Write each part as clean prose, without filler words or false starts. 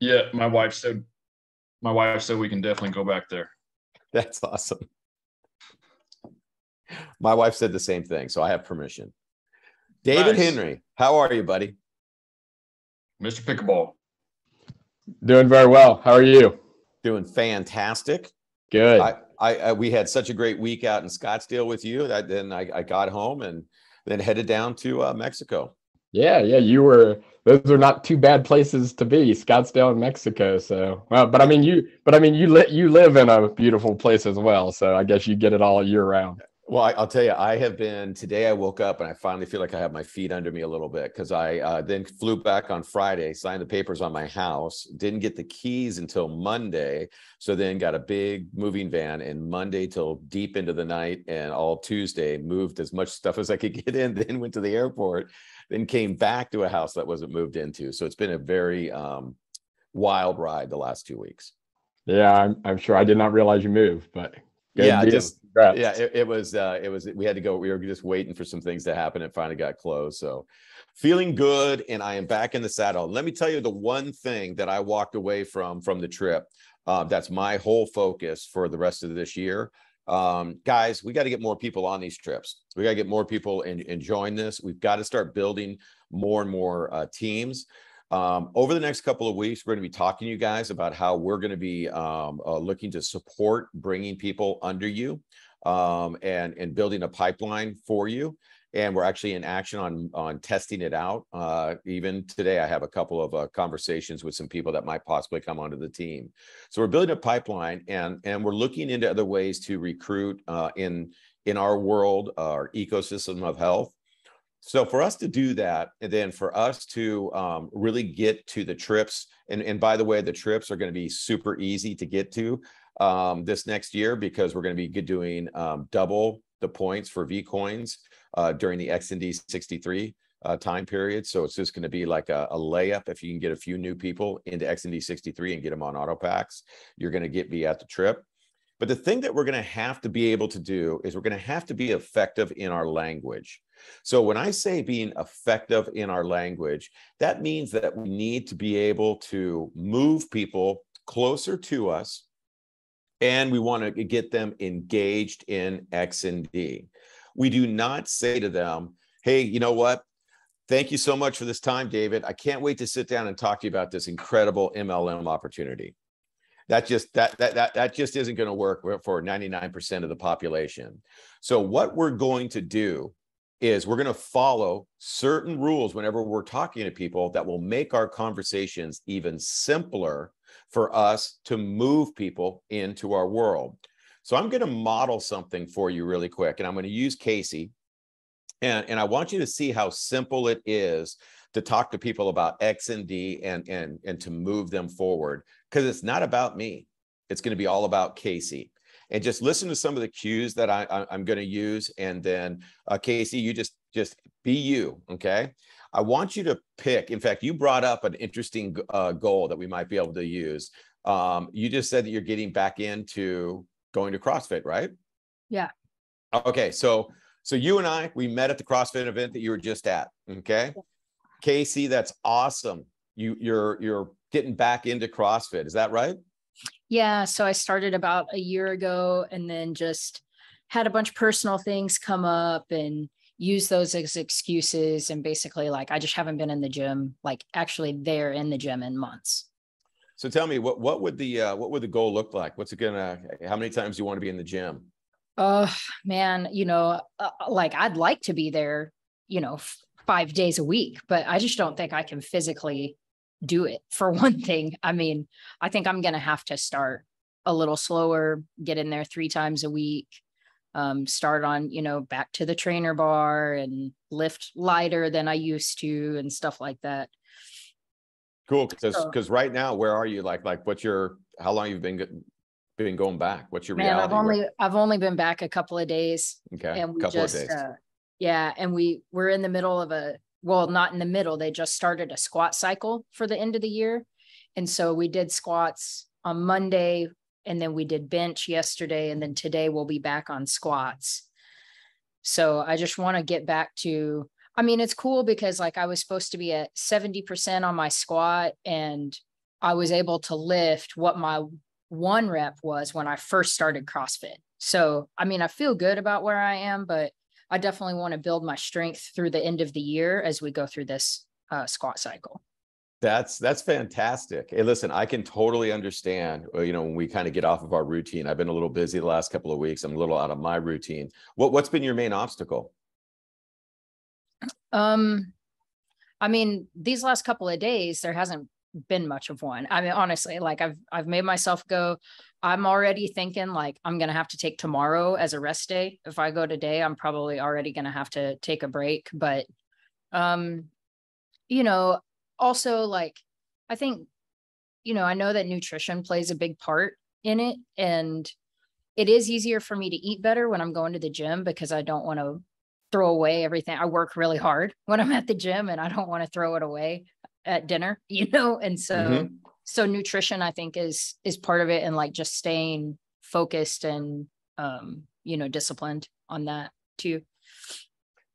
Yeah, my wife said we can definitely go back there. That's awesome. My wife said the same thing, so I have permission. David Nice. Henry, how are you, buddy? Mr. Pickleball. Doing very well. How are you? Doing fantastic. Good. We had such a great week out in Scottsdale with you that then I got home and then headed down to Mexico. Yeah. Those are not too bad places to be, Scottsdale and Mexico. So, well, but I mean, you live in a beautiful place as well. So I guess you get it all year round. Well, I'll tell you, today I woke up and I finally feel like I have my feet under me a little bit because I then flew back on Friday, signed the papers on my house, didn't get the keys until Monday. So then got a big moving van and Monday till deep into the night and all Tuesday moved as much stuff as I could get in, then went to the airport, then came back to a house that wasn't moved into. So it's been a very wild ride the last 2 weeks. Yeah, I'm sure. I did not realize you moved, but good deal. It was we had to go. We were just waiting for some things to happen. It finally got closed. So feeling good. And I am back in the saddle. Let me tell you the one thing that I walked away from the trip. That's my whole focus for the rest of this year. Guys, we got to get more people on these trips. We got to get more people enjoying this. We've got to start building more and more teams. Over the next couple of weeks, we're going to be talking to you guys about how we're going to be looking to support bringing people under you and building a pipeline for you. And we're actually in action on testing it out. Even today, I have a couple of conversations with some people that might possibly come onto the team. So we're building a pipeline and we're looking into other ways to recruit in our world, our ecosystem of health. So for us to do that, and then for us to really get to the trips, and by the way, the trips are going to be super easy to get to this next year because we're going to be doing double the points for Vcoins during the XND 63 time period. So it's just going to be like a layup. If you can get a few new people into XND 63 and get them on auto packs, you're going to be at the trip. But the thing that we're going to have to be able to do is we're going to have to be effective in our language. So when I say being effective in our language, that means that we need to be able to move people closer to us, and we want to get them engaged in XND. We do not say to them, hey, you know what? Thank you so much for this time, David. I can't wait to sit down and talk to you about this incredible MLM opportunity. That just isn't going to work for 99% of the population. So what we're going to do is we're going to follow certain rules whenever we're talking to people that will make our conversations even simpler for us to move people into our world. So I'm going to model something for you really quick, and I'm going to use Casey. And I want you to see how simple it is to talk to people about XND and to move them forward, because it's not about me. It's going to be all about Casey. And just listen to some of the cues that I'm going to use. And then Casey, you just be you, okay? I want you to pick. In fact, you brought up an interesting goal that we might be able to use. You just said that you're getting back into going to CrossFit, right? Yeah. Okay, so you and we met at the CrossFit event that you were just at, okay? Casey, that's awesome. You're getting back into CrossFit, is that right? Yeah, so I started about a year ago and then just had a bunch of personal things come up and use those as excuses. And basically, like, I just haven't been in the gym, like actually there in the gym in months. So tell me, what would the goal look like? How many times do you want to be in the gym? Oh, man, like I'd like to be there, 5 days a week, but I just don't think I can physically do it. For one thing, I mean, I think I'm going to have to start a little slower, get in there 3 times a week, start on, back to the trainer bar and lift lighter than I used to and stuff like that. Cool. Because right now, where are you? Like how long you've been going back? What's your reality? I've only been back a couple of days. Okay. And we couple of days. And we're in the middle of not in the middle. They just started a squat cycle for the end of the year. And so we did squats on Monday, and then we did bench yesterday. And then today we'll be back on squats. So I just want to get back to, it's cool because like I was supposed to be at 70% on my squat, and I was able to lift what my one rep was when I first started CrossFit. So, I mean, I feel good about where I am, but I definitely want to build my strength through the end of the year as we go through this squat cycle. That's fantastic. Hey, listen, I can totally understand, when we kind of get off of our routine. I've been a little busy the last couple of weeks. I'm a little out of my routine. What's been your main obstacle? I mean, these last couple of days, there hasn't been much of one. I mean, honestly, like I've made myself go, I'm already thinking like I'm going to have to take tomorrow as a rest day. If I go today, I'm probably already going to have to take a break. But, also like, I think, I know that nutrition plays a big part in it, and it is easier for me to eat better when I'm going to the gym because I don't want to throw away everything. I work really hard when I'm at the gym and I don't want to throw it away at dinner, and so nutrition I think is part of it, and like just staying focused and disciplined on that too.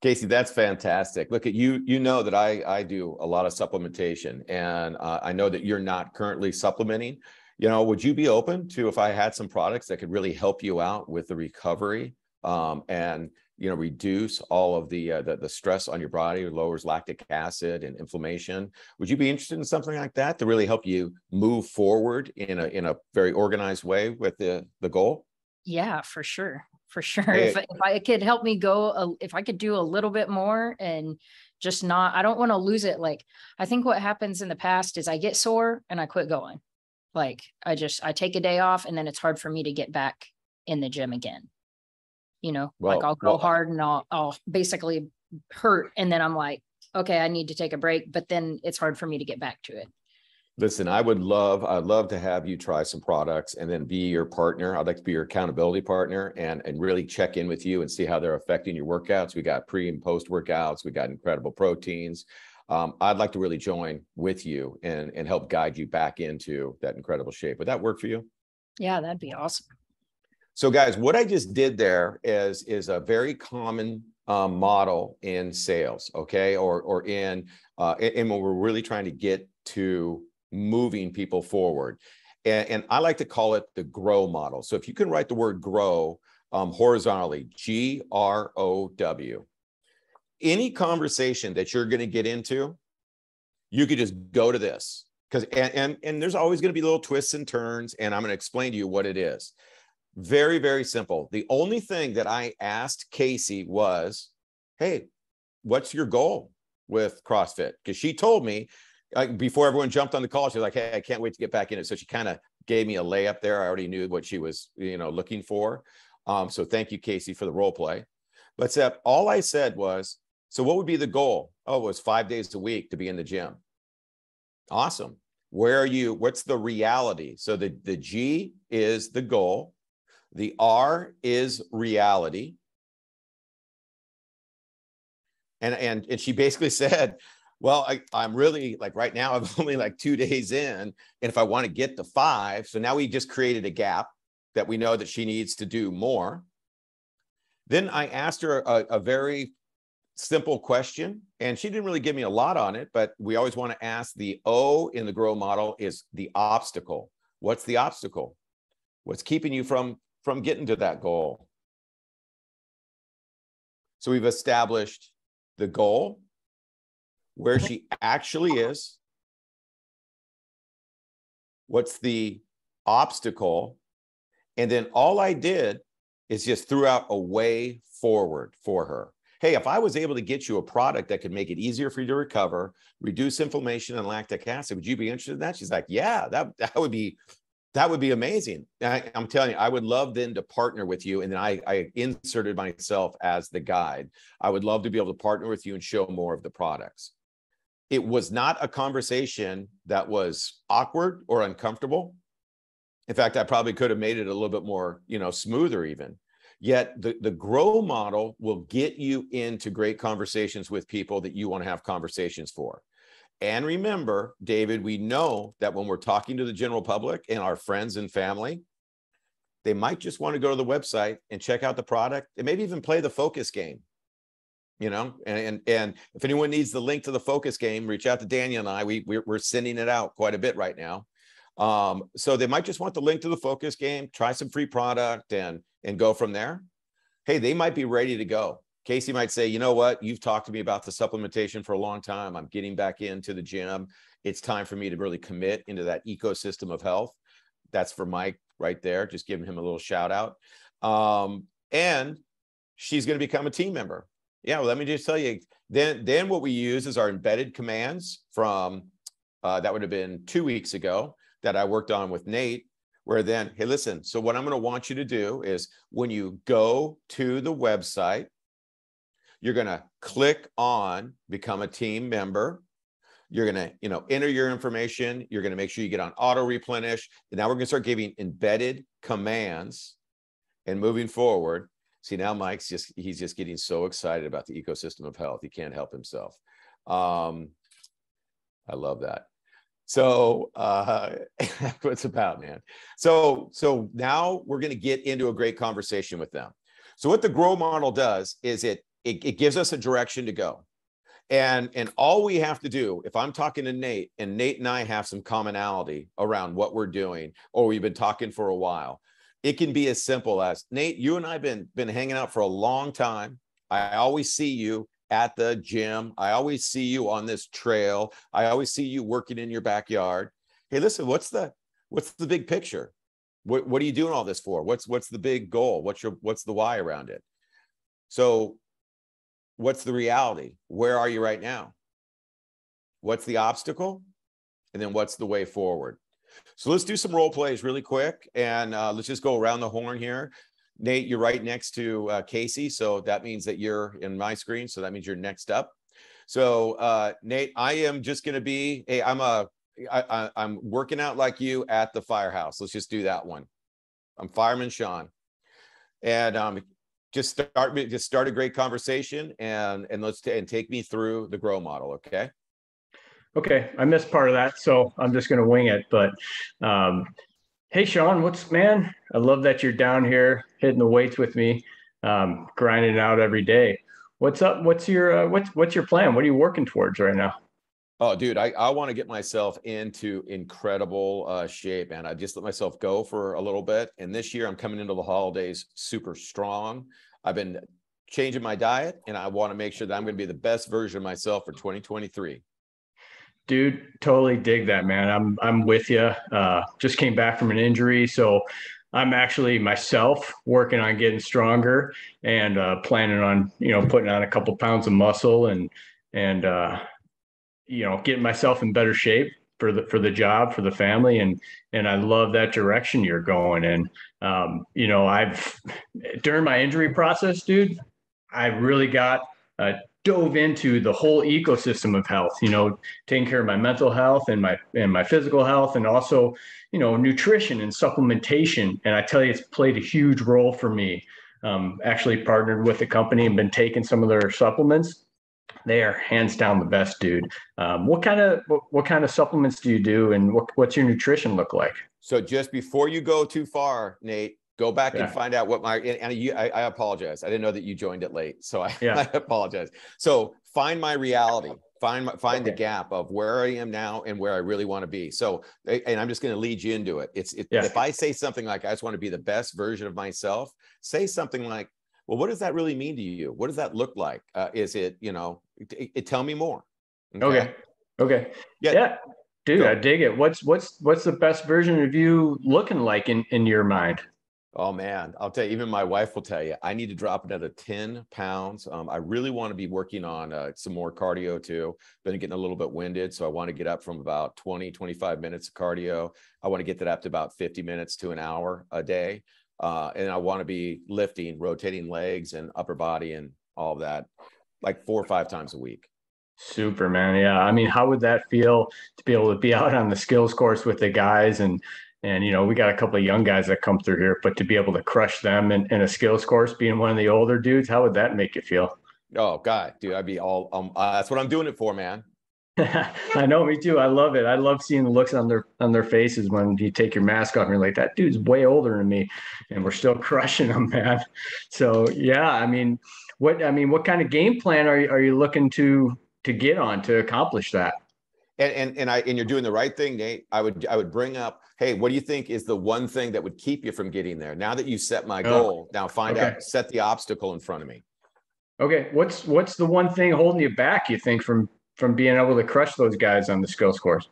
Casey, that's fantastic. Look at you. You know that I do a lot of supplementation, and I know that you're not currently supplementing. Would you be open to, if I had some products that could really help you out with the recovery and reduce all of the stress on your body, lowers lactic acid and inflammation? Would you be interested in something like that to really help you move forward in a very organized way with the goal? Yeah, for sure. For sure. Hey, If I could help me go, if I could do a little bit more and just not, I don't want to lose it. Like, I think what happens in the past is I get sore and I quit going. Like, I take a day off and then it's hard for me to get back in the gym again. Like I'll go hard and I'll basically hurt. And then I'm like, okay, I need to take a break, but then it's hard for me to get back to it. Listen, I'd love to have you try some products and then be your partner. I'd like to be your accountability partner and really check in with you and see how they're affecting your workouts. We got pre and post workouts. We got incredible proteins. I'd like to really join with you and help guide you back into that incredible shape. Would that work for you? Yeah, that'd be awesome. So guys, what I just did there is a very common model in sales, okay? Or in when we're really trying to get to moving people forward. And I like to call it the GROW model. So if you can write the word GROW horizontally, GROW, any conversation that you're going to get into, you could just go to this, because and there's always going to be little twists and turns, and I'm going to explain to you what it is. Very, very simple. The only thing that I asked Casey was, hey, what's your goal with CrossFit? Because she told me, before everyone jumped on the call, she was like, hey, I can't wait to get back in it. So she kind of gave me a layup there. I already knew what she was, looking for. So thank you, Casey, for the role play. But all I said was, so what would be the goal? Oh, it was 5 days a week to be in the gym. Awesome. Where are you? What's the reality? So the G is the goal. The R is reality. And she basically said, well, I'm really like right now, I'm only like 2 days in. And if I want to get to 5, so now we just created a gap that we know that she needs to do more. Then I asked her a very simple question, and she didn't really give me a lot on it, but we always want to ask the O in the GROW model is the obstacle. What's the obstacle? What's keeping you from getting to that goal? So we've established the goal, where she actually is, what's the obstacle, and then all I did is just threw out a way forward for her. Hey, if I was able to get you a product that could make it easier for you to recover, reduce inflammation and lactic acid, would you be interested in that? She's like, yeah, that would be amazing. I'm telling you, I would love then to partner with you. And then I inserted myself as the guide. I would love to be able to partner with you and show more of the products. It was not a conversation that was awkward or uncomfortable. In fact, I probably could have made it a little bit more, smoother even. Yet the GROW model will get you into great conversations with people that you want to have conversations for. And remember, David, we know that when we're talking to the general public and our friends and family, they might just want to go to the website and check out the product and maybe even play the focus game. And if anyone needs the link to the focus game, reach out to Daniel and I. We're sending it out quite a bit right now. So they might just want the link to the focus game, try some free product and go from there. Hey, they might be ready to go. Casey might say, you know what? You've talked to me about the supplementation for a long time. I'm getting back into the gym. It's time for me to really commit into that ecosystem of health. That's for Mike right there. Just giving him a little shout out. And she's going to become a team member. Yeah, well, let me just tell you, then what we use is our embedded commands from, that would have been 2 weeks ago that I worked on with Nate, where then, hey, listen, so what I'm going to want you to do is when you go to the website, you're going to click on become a team member. You're going to, enter your information. You're going to make sure you get on auto replenish. And now we're going to start giving embedded commands and moving forward. See, now Mike's he's just getting so excited about the ecosystem of health. He can't help himself. I love that. So what's about, man. So now we're going to get into a great conversation with them. So what the grow model does is it gives us a direction to go. And all we have to do, if I'm talking to Nate and Nate and I have some commonality around what we're doing, or we've been talking for a while, it can be as simple as, Nate, you and I have been hanging out for a long time. I always see you at the gym. I always see you on this trail. I always see you working in your backyard. Hey, listen, what's the big picture? What are you doing all this for? What's the big goal? What's the why around it? So what's the reality? Where are you right now? What's the obstacle? And then what's the way forward? So let's do some role plays really quick. And let's just go around the horn here. Nate, you're right next to Casey. So that means that you're in my screen. So that means you're next up. So Nate, I am just going to be, hey, I'm working out like you at the firehouse. Let's just do that one. I'm Fireman Sean. And just start a great conversation and take me through the grow model. Okay. Okay. I missed part of that, so I'm just going to wing it, but, hey, Sean, man, I love that you're down here hitting the weights with me, grinding it out every day. What's up? What's your plan? What are you working towards right now? Oh, dude, I want to get myself into incredible shape, man. I just let myself go for a little bit. And this year I'm coming into the holidays super strong. I've been changing my diet and I want to make sure that I'm going to be the best version of myself for 2023. Dude, totally dig that, man. I'm with you. Just came back from an injury, so I'm actually myself working on getting stronger and planning on putting on a couple pounds of muscle and getting myself in better shape for the job, for the family, and I love that direction you're going in. I've during my injury process, dude, I really got dove into the whole ecosystem of health, taking care of my mental health and my physical health, and also, nutrition and supplementation. And I tell you, it's played a huge role for me. Actually partnered with the company and been taking some of their supplements. They are hands down the best, dude. What kind of supplements do you do, and what's your nutrition look like? So just before you go too far, Nate, go back and find out what I apologize. I didn't know that you joined it late. So I apologize. So find my reality, find the gap of where I am now and where I really want to be. So, and I'm just going to lead you into it. If I say something like, I just want to be the best version of myself, say something like, well, what does that really mean to you? What does that look like? Is it, tell me more. Okay. Yeah. Dude, I dig it. What's the best version of you looking like in your mind? Oh man, I'll tell you, even my wife will tell you, I need to drop another 10 pounds. I really want to be working on some more cardio too. Been getting a little bit winded. So I want to get up from about 20, 25 minutes of cardio. I want to get that up to about 50 minutes to an hour a day. And I want to be lifting, rotating legs and upper body and all of that, like 4 or 5 times a week. Super, man. Yeah. I mean, how would that feel to be able to be out on the skills course with the guys and we got a couple of young guys that come through here, but to be able to crush them in a skills course, being one of the older dudes, how would that make you feel? Oh God, dude, I'd be all, that's what I'm doing it for, man. I know, me too. I love it. I love seeing the looks on their faces when you take your mask off and you're like, that dude's way older than me and we're still crushing them, man. So yeah, I mean, what kind of game plan are you looking to get on to accomplish that? And you're doing the right thing, Nate. I would bring up, hey, what do you think is the one thing that would keep you from getting there? Now that you set my goal, now set the obstacle in front of me. Okay. What's the one thing holding you back, you think, from being able to crush those guys on the skills course?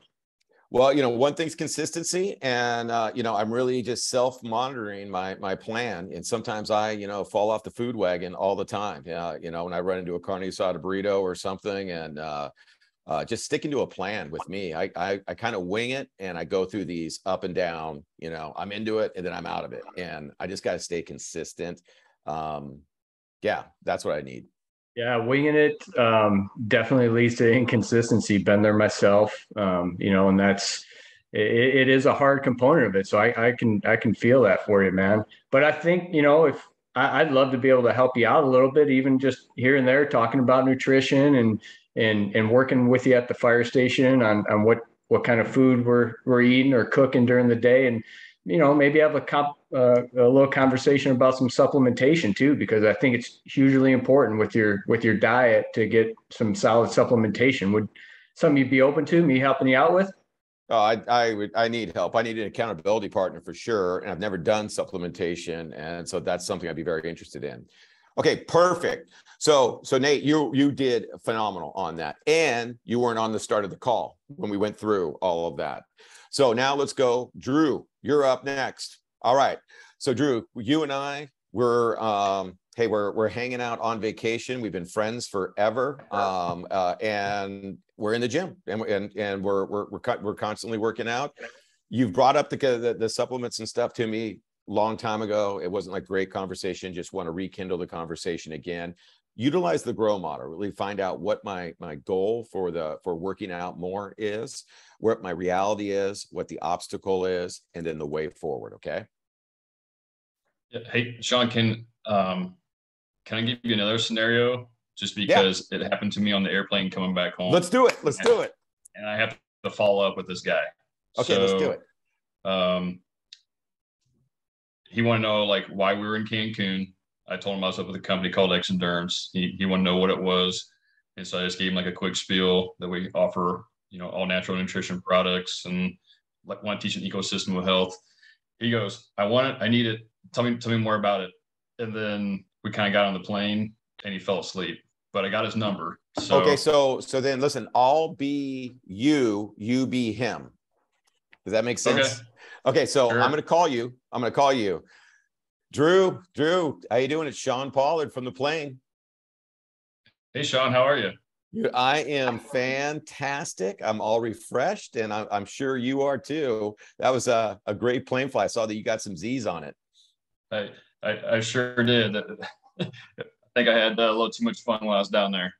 Well, one thing's consistency, and I'm really just self-monitoring my plan. And sometimes I, fall off the food wagon all the time. Yeah, when I run into a carne asada burrito or something, and just sticking to a plan with me. I kind of wing it, and I go through these up and down. I'm into it, and then I'm out of it, and I just got to stay consistent. Yeah, that's what I need. Yeah, winging it definitely leads to inconsistency. Been there myself, and that's it is a hard component of it. So I can feel that for you, man. But I think if I'd love to be able to help you out a little bit, even just here and there, talking about nutrition and working with you at the fire station on what kind of food we're eating or cooking during the day, and maybe have a little conversation about some supplementation too, because I think it's hugely important with your diet to get some solid supplementation. Would something you'd be open to me helping you out with? Oh, I need help. I need an accountability partner for sure. And I've never done supplementation. And so that's something I'd be very interested in. Okay, perfect. So Nate, you did phenomenal on that. And you weren't on the start of the call when we went through all of that. So now let's go. Drew, you're up next. All right. So Drew, you and I, we're hanging out on vacation. We've been friends forever. And we're in the gym, and we're constantly working out. You've brought up the supplements and stuff to me long time ago. It wasn't like great conversation. Just want to rekindle the conversation again. Utilize the GROW model. Really find out what my goal for working out more is, what my reality is, what the obstacle is, and then the way forward. Okay. Yeah. Hey, Sean, can I give you another scenario? Just because it happened to me on the airplane coming back home. Let's do it. Let's do it. And I have to follow up with this guy. Okay, let's do it. He wanted to know like why we were in Cancun. I told him I was up with a company called Xendurance. He wanted to know what it was. And so I just gave him like a quick spiel that we offer, all natural nutrition products and like want to teach an ecosystem of health. He goes, I need it. Tell me more about it. And then we kind of got on the plane and he fell asleep, but I got his number. So, okay. So then listen, I'll be you, you be him. Does that make sense? Okay. So sure. I'm going to call you. Drew, how you doing? It's Sean Pollard from the plane. Hey, Sean, how are you? I am fantastic. I'm all refreshed, and I'm sure you are too. That was a great plane flight. I saw that you got some Z's on it. I sure did. I think I had a little too much fun when I was down there.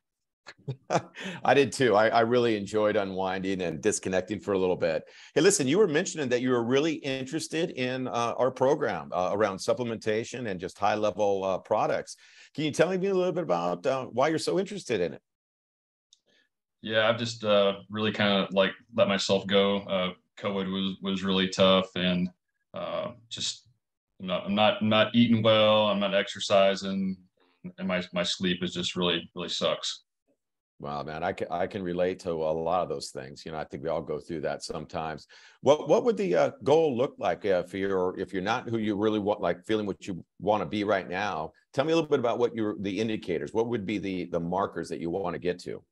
I did too. I really enjoyed unwinding and disconnecting for a little bit. Hey, listen, you were mentioning that you were really interested in our program around supplementation and just high-level products. Can you tell me a little bit about why you're so interested in it? Yeah, I've just really kind of like let myself go. COVID was really tough, and just I'm not eating well. I'm not exercising, and my sleep is just really sucks. Wow, man, I can relate to a lot of those things. I think we all go through that sometimes. What would the goal look like if you're not who you really want, like feeling what you want to be right now? Tell me a little bit about what the indicators. What would be the markers that you want to get to?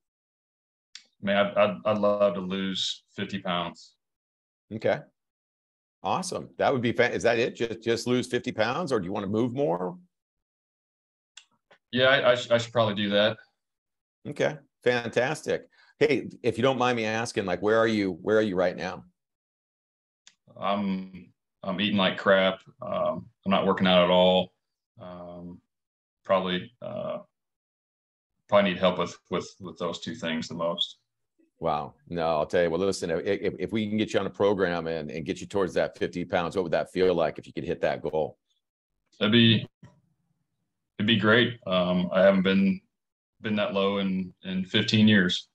Man, I'd love to lose 50 pounds. Okay, awesome. That would be is that it? Just lose 50 pounds, or do you want to move more? Yeah, I should probably do that. Okay. Fantastic. Hey, if you don't mind me asking, like, where are you right now? I'm eating like crap. I'm not working out at all. Probably need help with those two things the most. Wow. No, I'll tell you. Well, listen, if we can get you on a program and get you towards that 50 pounds, what would that feel like if you could hit that goal? It'd be great. I haven't been that low in 15 years.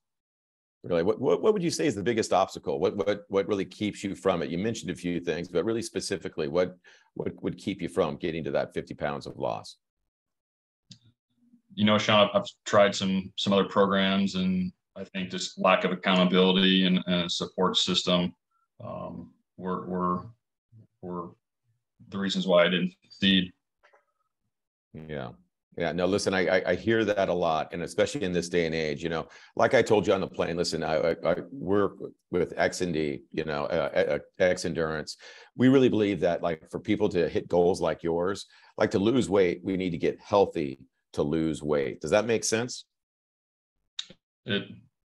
Really? What would you say is the biggest obstacle? What really keeps you from it? You mentioned a few things, but really specifically, what would keep you from getting to that 50 pounds of loss? Sean, I've tried some other programs and I think just lack of accountability and a support system were the reasons why I didn't succeed. Yeah. Yeah, no, listen, I hear that a lot, and especially in this day and age, like I told you on the plane, listen, I work with XND, Xendurance. We really believe that, like, for people to hit goals like yours, like to lose weight, we need to get healthy to lose weight. Does that make sense?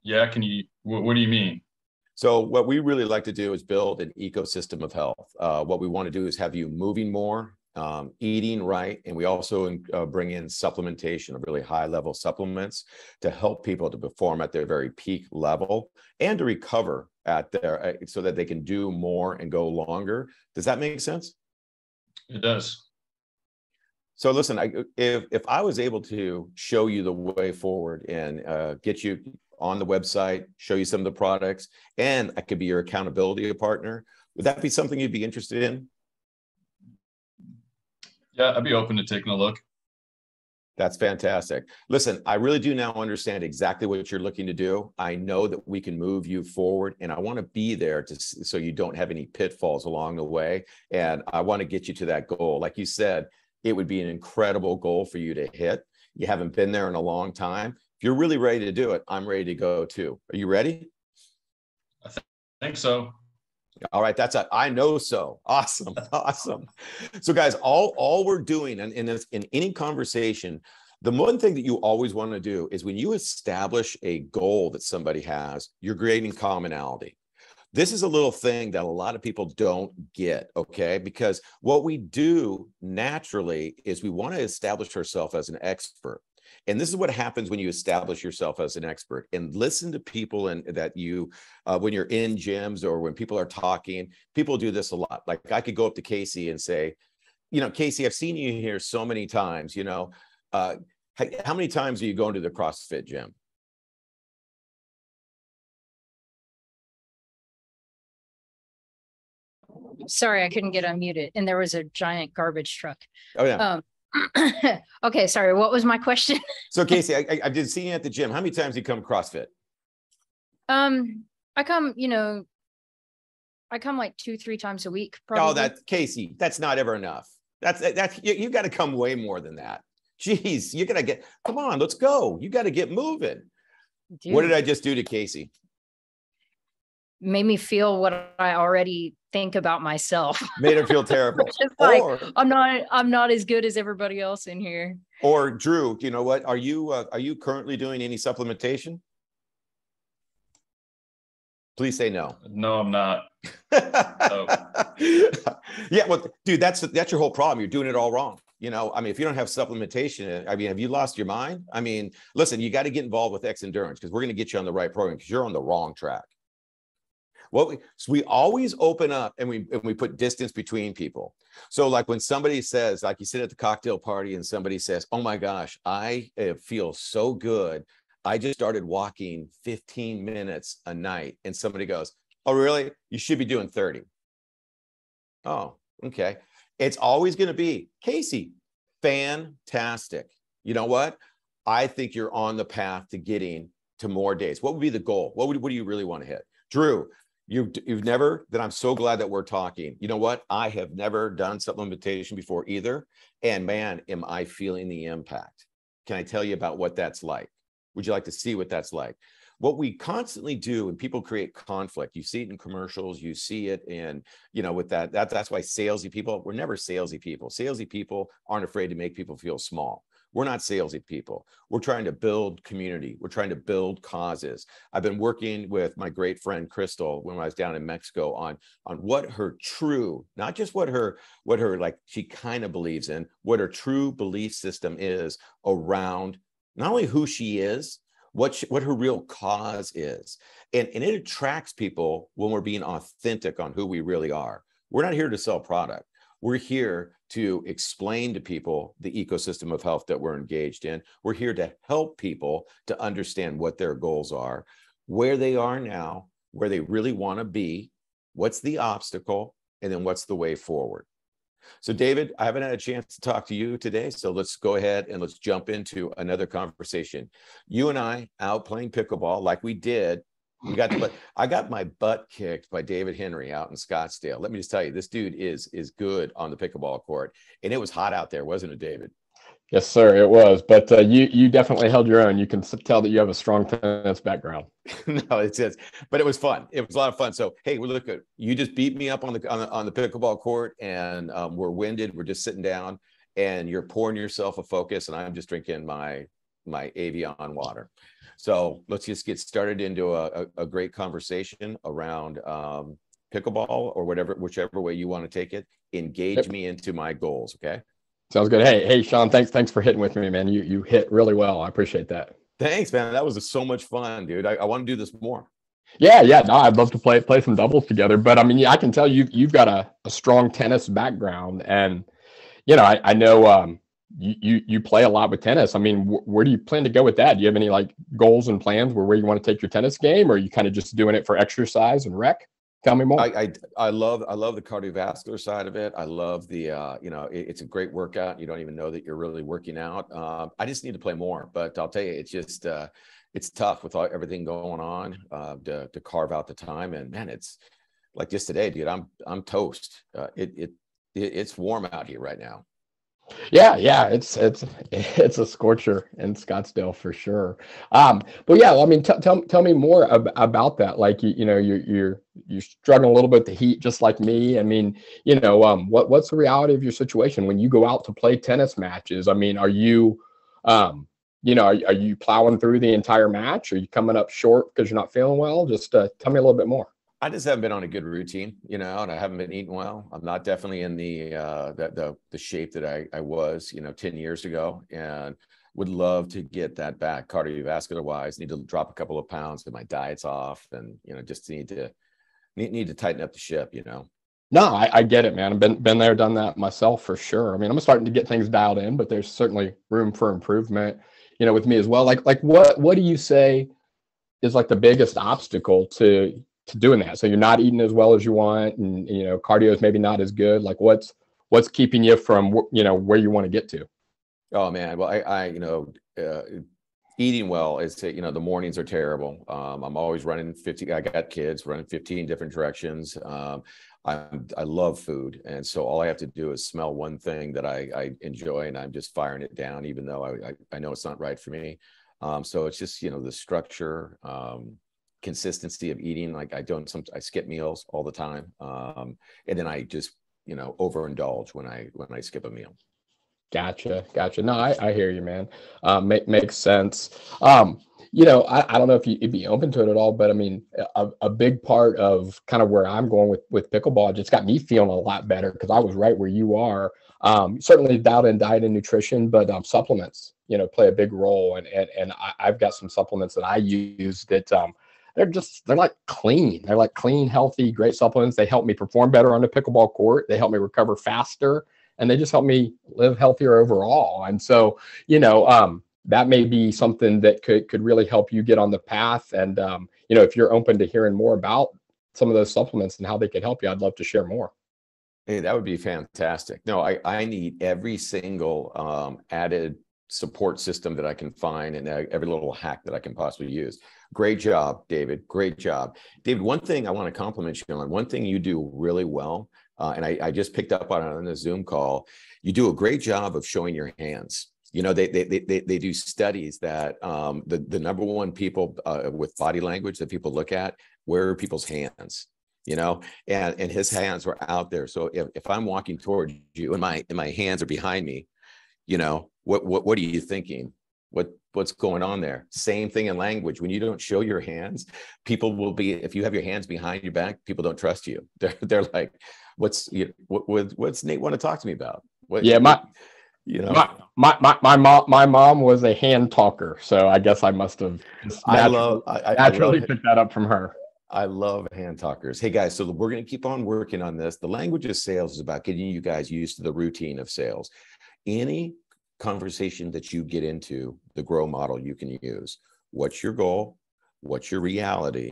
Yeah, what do you mean? So what we really like to do is build an ecosystem of health. What we want to do is have you moving more, eating right, and we also bring in supplementation of really high level supplements to help people to perform at their very peak level and to recover at their so that they can do more and go longer. Does that make sense? It does. So listen, if I was able to show you the way forward and get you on the website, show you some of the products, and I could be your accountability partner, would that be something you'd be interested in? Yeah, I'd be open to taking a look. That's fantastic. Listen, I really do now understand exactly what you're looking to do. I know that we can move you forward, and I want to be there so you don't have any pitfalls along the way. And I want to get you to that goal. Like you said, it would be an incredible goal for you to hit. You haven't been there in a long time. If you're really ready to do it, I'm ready to go too. Are you ready? I think so. All right, I know so. Awesome, awesome. So guys, all we're doing in any conversation, the one thing that you always want to do is when you establish a goal that somebody has, you're creating commonality. This is a little thing that a lot of people don't get, okay? Because what we do naturally is we want to establish ourselves as an expert. And this is what happens when you establish yourself as an expert and listen to people and that you, when you're in gyms or when people are talking, people do this a lot. Like I could go up to Casey and say, Casey, I've seen you here so many times, how many times are you going to the CrossFit gym? Sorry, I couldn't get unmuted. And there was a giant garbage truck. Oh, yeah. Okay, sorry. What was my question? So Casey, I did see you at the gym. How many times do you come CrossFit? I come like 2-3 times a week. Probably. Oh, that's Casey. That's not ever enough. That's you got to come way more than that. Jeez, you got to come on, let's go. You got to get moving. Dude. What did I just do to Casey? Made me feel what I already think about myself. Made her feel terrible. Like, I'm not as good as everybody else in here. Or Drew, you know what? Are you currently doing any supplementation? Please say no. No, I'm not. Yeah, well, dude, that's your whole problem. You're doing it all wrong. If you don't have supplementation, have you lost your mind? Listen, you got to get involved with Xendurance because we're going to get you on the right program because you're on the wrong track. So we always open up and we put distance between people. So like when somebody says, like you sit at the cocktail party and somebody says, oh my gosh, I feel so good. I just started walking 15 minutes a night. And somebody goes, oh, really? You should be doing 30. Oh, okay. It's always going to be, Casey, fantastic. You know what? I think you're on the path to getting to more days. What would be the goal? What do you really want to hit? Drew, you've never, then I'm so glad that we're talking. You know what? I have never done supplementation before either. And man, am I feeling the impact. Can I tell you about what that's like? Would you like to see what that's like? What we constantly do when people create conflict, you see it in commercials, you see it in, with that's why salesy people, we're never salesy people. Salesy people aren't afraid to make people feel small. We're not salesy people. We're trying to build community. We're trying to build causes. I've been working with my great friend Crystal when I was down in Mexico on what her true, not just what her like she kind of believes in, what her true belief system is around not only who she is, what her real cause is. And it attracts people when we're being authentic on who we really are. We're not here to sell product. We're here to explain to people the ecosystem of health that we're engaged in. We're here to help people to understand what their goals are, where they are now, where they really want to be, what's the obstacle, and then what's the way forward. So David, I haven't had a chance to talk to you today, so let's go ahead and let's jump into another conversation. You and I out playing pickleball like we did. We got to play. I got my butt kicked by David Henry out in Scottsdale. Let me just tell you, this dude is good on the pickleball court, and it was hot out there, wasn't it, David? Yes, sir, it was. But you definitely held your own. You can tell that you have a strong tennis background. No, it's just, but it was fun. It was a lot of fun. So, hey, we look at you just beat me up on the pickleball court, and we're winded. We're just sitting down, and you're pouring yourself a focus, and I'm just drinking my Avion water. So let's just get started into a great conversation around pickleball or whichever way you want to take it. Engage me into my goals. Okay. Sounds good. Hey, Sean, thanks for hitting with me, man. You hit really well. I appreciate that. Thanks, man. That was so much fun, dude. I want to do this more. Yeah. No, I'd love to play some doubles together. But I mean, I can tell you've got a strong tennis background, and I know you play a lot with tennis. I mean, where do you plan to go with that? Do you have any like goals and plans where you want to take your tennis game, or are you kind of just doing it for exercise and rec? Tell me more. I love the cardiovascular side of it. I love the it's a great workout. You don't even know that you're really working out. I just need to play more, but I'll tell you, it's just it's tough with everything going on to carve out the time. And man, it's like just today, dude. I'm toast. It's warm out here right now. Yeah, it's a scorcher in Scottsdale for sure. But yeah, I mean, tell me more about that. Like you're struggling a little bit with the heat, just like me. I mean, what's the reality of your situation when you go out to play tennis matches? I mean, are you are you plowing through the entire match? Are you coming up short because you're not feeling well? Just tell me a little bit more. I just haven't been on a good routine, and I haven't been eating well. I'm not definitely in the shape that I was, 10 years ago, and would love to get that back cardiovascular wise. Need to drop a couple of pounds, and my diet's off, and just need to tighten up the ship. No, I get it, man. I've been there, done that myself for sure. I mean, I'm starting to get things dialed in, but there's certainly room for improvement, with me as well. Like what do you say is like the biggest obstacle to doing that? So you're not eating as well as you want, and cardio is maybe not as good. Like what's keeping you from where you want to get to? Oh man, well I eating well is the mornings are terrible. I'm always running 50. I got kids running 15 different directions. I love food, and so all I have to do is smell one thing that I enjoy, and I'm just firing it down, even though I know it's not right for me. So it's just the structure. Consistency of eating. Like I skip meals all the time, and then I just overindulge when I skip a meal. Gotcha. No, I hear you, man. Makes sense. I don't know if you'd be open to it at all, but I mean, a big part of kind of where I'm going with pickleball just got me feeling a lot better, because I was right where you are. Certainly dialed in diet and nutrition, but supplements play a big role, and I've got some supplements that I use that they're like clean. They're like clean, healthy, great supplements. They help me perform better on the pickleball court. They help me recover faster, and they just help me live healthier overall. And so, that may be something that could really help you get on the path. And, if you're open to hearing more about some of those supplements and how they could help you, I'd love to share more. Hey, that would be fantastic. No, I need every single added support system that I can find, and every little hack that I can possibly use. Great job, David. Great job. David, one thing I want to compliment you on, one thing you do really well, and I just picked up on it on the Zoom call, you do a great job of showing your hands. They do studies that the number one people with body language that people look at, where are people's hands? And his hands were out there. So if I'm walking towards you and my hands are behind me, what are you thinking? What's going on there? Same thing in language. When you don't show your hands, people will be, if you have your hands behind your back, people don't trust you. They're like, what's Nate want to talk to me about? My mom was a hand talker, so I guess I must have naturally picked that up from her. I love hand talkers. Hey guys, so we're going to keep on working on this. The language of sales is about getting you guys used to the routine of sales. Any conversation that you get into, the grow model you can use. What's your goal? What's your reality?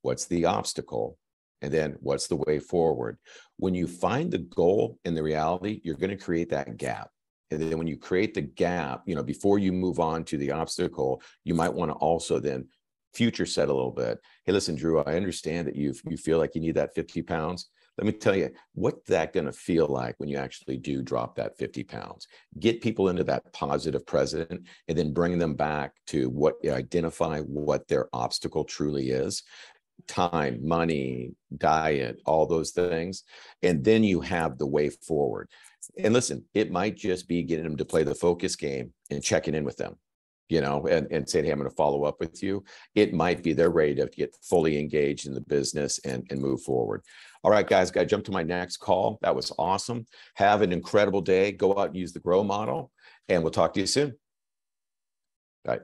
What's the obstacle? And then what's the way forward? When you find the goal and the reality, you're going to create that gap. And then when you create the gap, you know, before you move on to the obstacle, you might want to also then future set a little bit. Hey, listen, Drew, I understand that you feel like you need that 50 pounds. Let me tell you, what's that going to feel like when you actually do drop that 50 pounds? Get people into that positive present and then bring them back to what, identify what their obstacle truly is. Time, money, diet, all those things. And then you have the way forward. And listen, it might just be getting them to play the focus game and checking in with them, you know, and saying, hey, I'm going to follow up with you. It might be they're ready to get fully engaged in the business and move forward. All right, guys, got to jump to my next call. That was awesome. Have an incredible day. Go out and use the GROW model, and we'll talk to you soon. Bye.